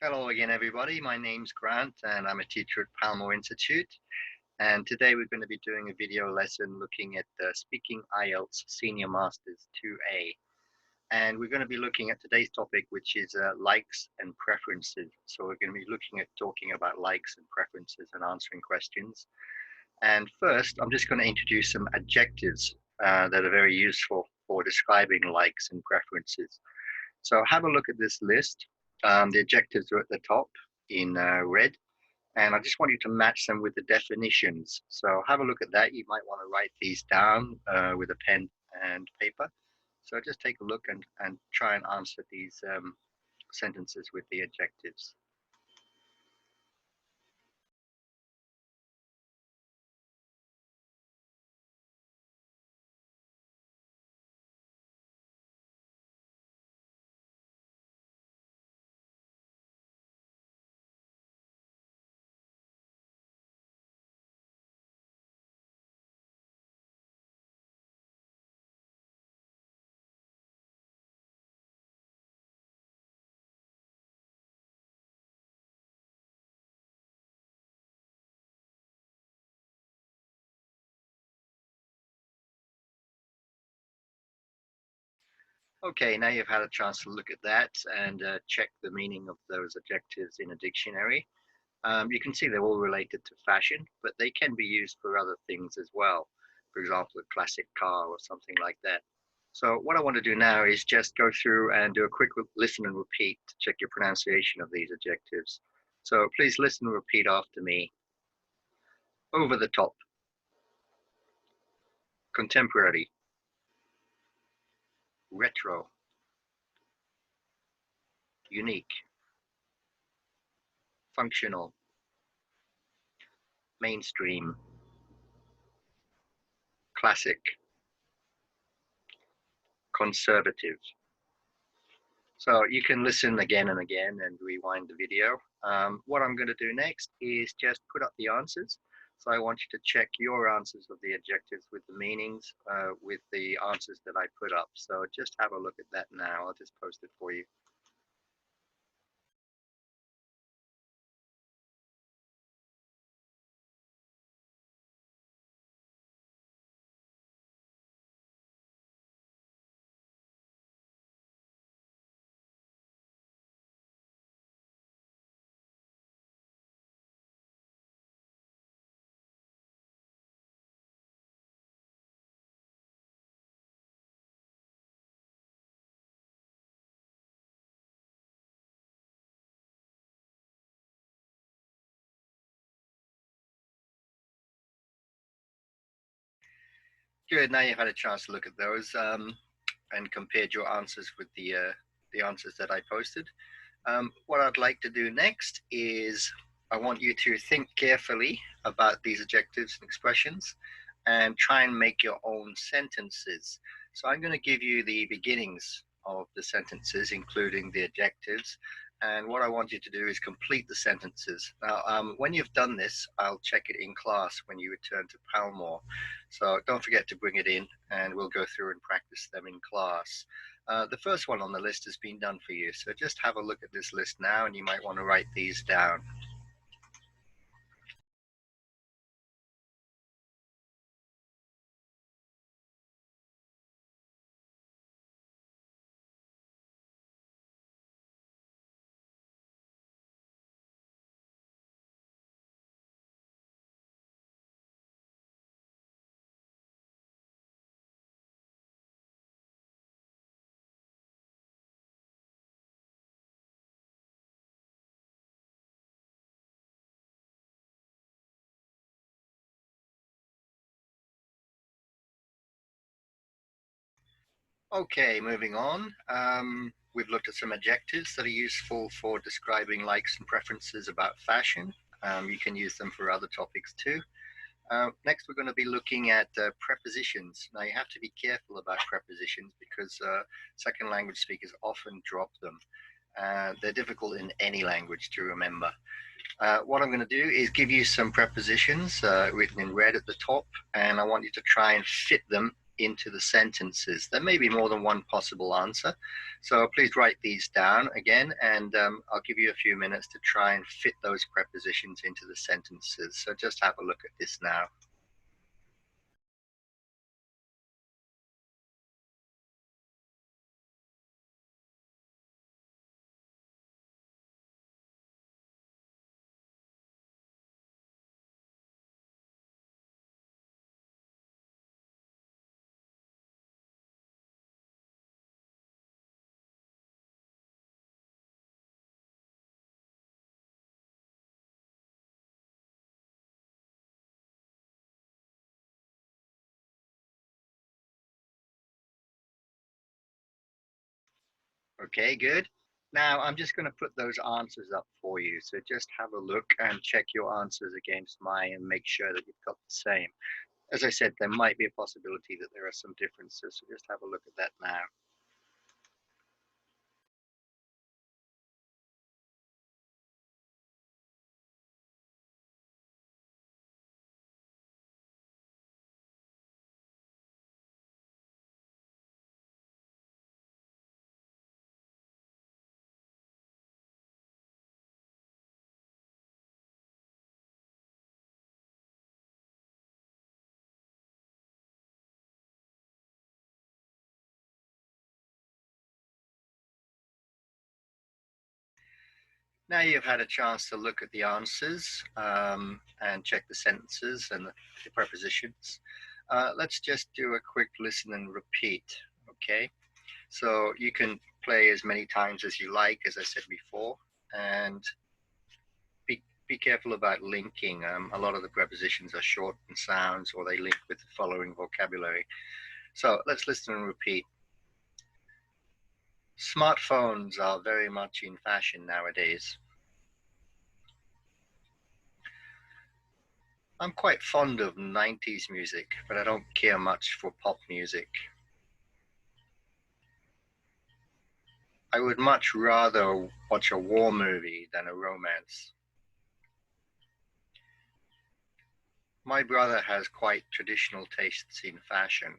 Hello again, everybody. My name's Grant, and I'm a teacher at Palmore Institute. And today we're going to be doing a video lesson looking at Speaking IELTS Senior Masters 2A. And we're going to be looking at today's topic, which is likes and preferences. So we're going to be looking at talking about likes and preferences and answering questions. And first, I'm just going to introduce some adjectives that are very useful for describing likes and preferences. So have a look at this list. The adjectives are at the top in red, and I just want you to match them with the definitions. So have a look at that. You might want to write these down with a pen and paper. So just take a look and try and answer these sentences with the adjectives. Okay, now you've had a chance to look at that and check the meaning of those adjectives in a dictionary. You can see they're all related to fashion, but they can be used for other things as well. For example, a classic car or something like that. So what I want to do now is just go through and do a quick listen and repeat to check your pronunciation of these adjectives. So please listen and repeat after me. Over the top, contemporary, retro, unique, functional, mainstream, classic, conservative. So you can listen again and again and rewind the video. What I'm going to do next is just put up the answers. So I want you to check your answers of the adjectives with the meanings, with the answers that I put up. So just have a look at that now. I'll just post it for you. Good. Now you've had a chance to look at those and compared your answers with the answers that I posted. What I'd like to do next is I want you to think carefully about these adjectives and expressions and try and make your own sentences. So I'm going to give you the beginnings of the sentences, including the adjectives. And what I want you to do is complete the sentences. Now, when you've done this, I'll check it in class when you return to Palmore. So don't forget to bring it in and we'll go through and practice them in class. The first one on the list has been done for you. So just have a look at this list now and you might want to write these down. Okay, moving on. We've looked at some adjectives that are useful for describing likes and preferences about fashion. You can use them for other topics too. Next, we're going to be looking at prepositions. Now, you have to be careful about prepositions because second language speakers often drop them. They're difficult in any language to remember. What I'm going to do is give you some prepositions written in red at the top, and I want you to try and fit them into the sentences. There may be more than one possible answer. So please write these down again, and I'll give you a few minutes to try and fit those prepositions into the sentences. So just have a look at this now. Okay, good. Now I'm just going to put those answers up for you. So just have a look and check your answers against mine and make sure that you've got the same. As I said, there might be a possibility that there are some differences. So just have a look at that now. Now you've had a chance to look at the answers and check the sentences and the prepositions. Let's just do a quick listen and repeat, okay? So you can play as many times as you like, as I said before, and be careful about linking. A lot of the prepositions are short and sounds, or they link with the following vocabulary. So let's listen and repeat. Smartphones are very much in fashion nowadays. I'm quite fond of 90s music, but I don't care much for pop music. I would much rather watch a war movie than a romance. My brother has quite traditional tastes in fashion.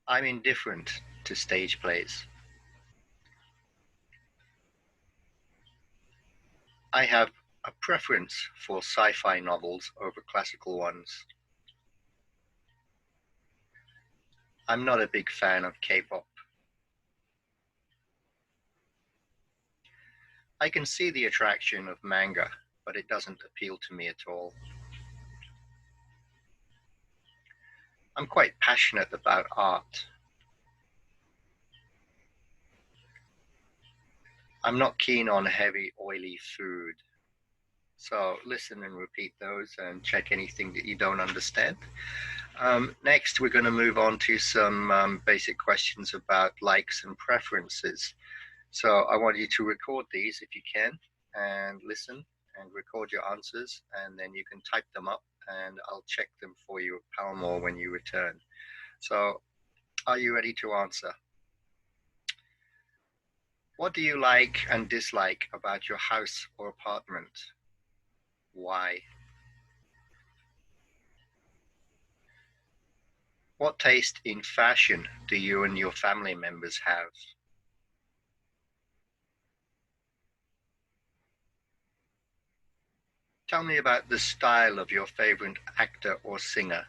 I'm indifferent to stage plays. I have a preference for sci-fi novels over classical ones. I'm not a big fan of K-pop. I can see the attraction of manga, but it doesn't appeal to me at all. I'm quite passionate about art. I'm not keen on heavy, oily food. So listen and repeat those and check anything that you don't understand. Next, we're going to move on to some basic questions about likes and preferences. So I want you to record these if you can and listen and record your answers, and then you can type them up and I'll check them for you at Palmore when you return. So are you ready to answer? What do you like and dislike about your house or apartment? Why? What taste in fashion do you and your family members have? Tell me about the style of your favorite actor or singer.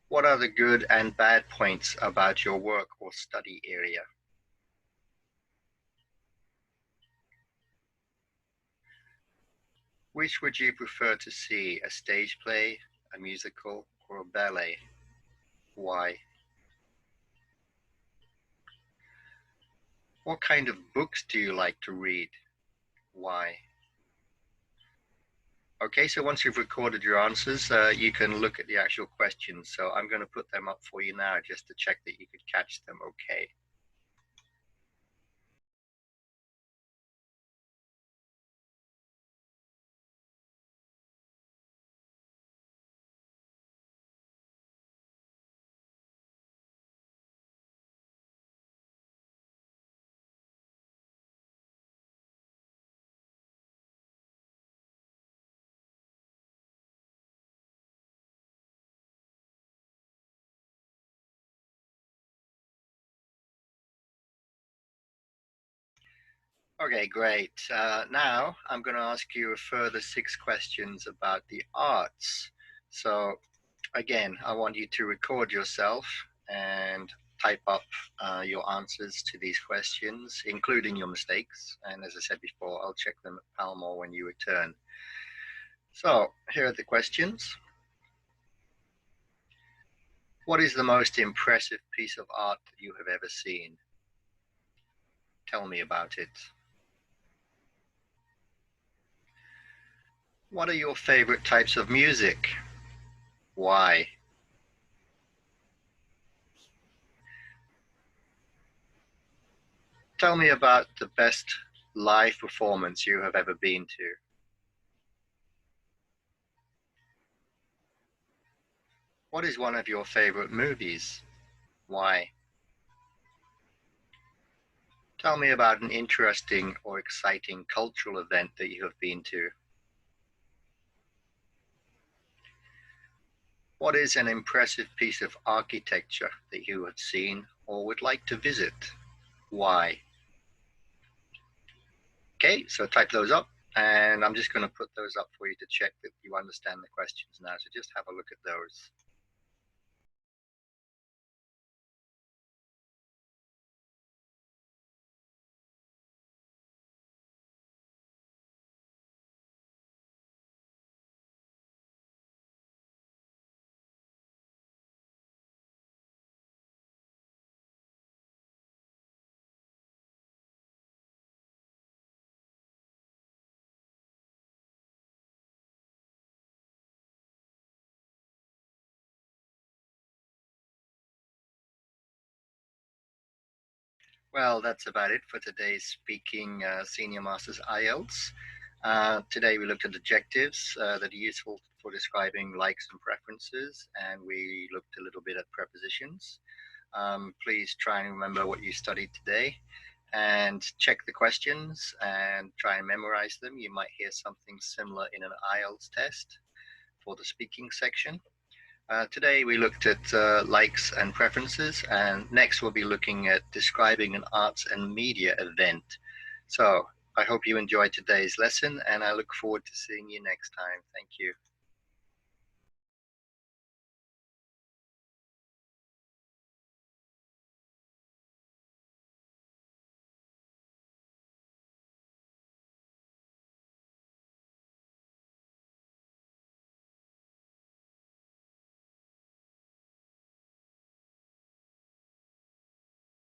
What are the good and bad points about your work or study area? Which would you prefer to see, a stage play, a musical, or a ballet? Why? What kind of books do you like to read? Why? Okay, so once you've recorded your answers, you can look at the actual questions. So I'm going to put them up for you now just to check that you could catch them okay. Okay, great. Now I'm going to ask you a further 6 questions about the arts. So again, I want you to record yourself and type up your answers to these questions, including your mistakes. And as I said before, I'll check them at Palmore when you return. So here are the questions. What is the most impressive piece of art that you have ever seen? Tell me about it. What are your favorite types of music? Why? Tell me about the best live performance you have ever been to. What is one of your favorite movies? Why? Tell me about an interesting or exciting cultural event that you have been to. What is an impressive piece of architecture that you have seen or would like to visit? Why? Okay, so type those up, and I'm just going to put those up for you to check that you understand the questions now. So just have a look at those. Well, that's about it for today's Speaking Senior Masters IELTS. Today we looked at adjectives that are useful for describing likes and preferences, and we looked a little bit at prepositions. Please try and remember what you studied today and check the questions and try and memorize them. You might hear something similar in an IELTS test for the speaking section. Today we looked at likes and preferences, and next we'll be looking at describing an arts and media event. So I hope you enjoyed today's lesson, and I look forward to seeing you next time. Thank you.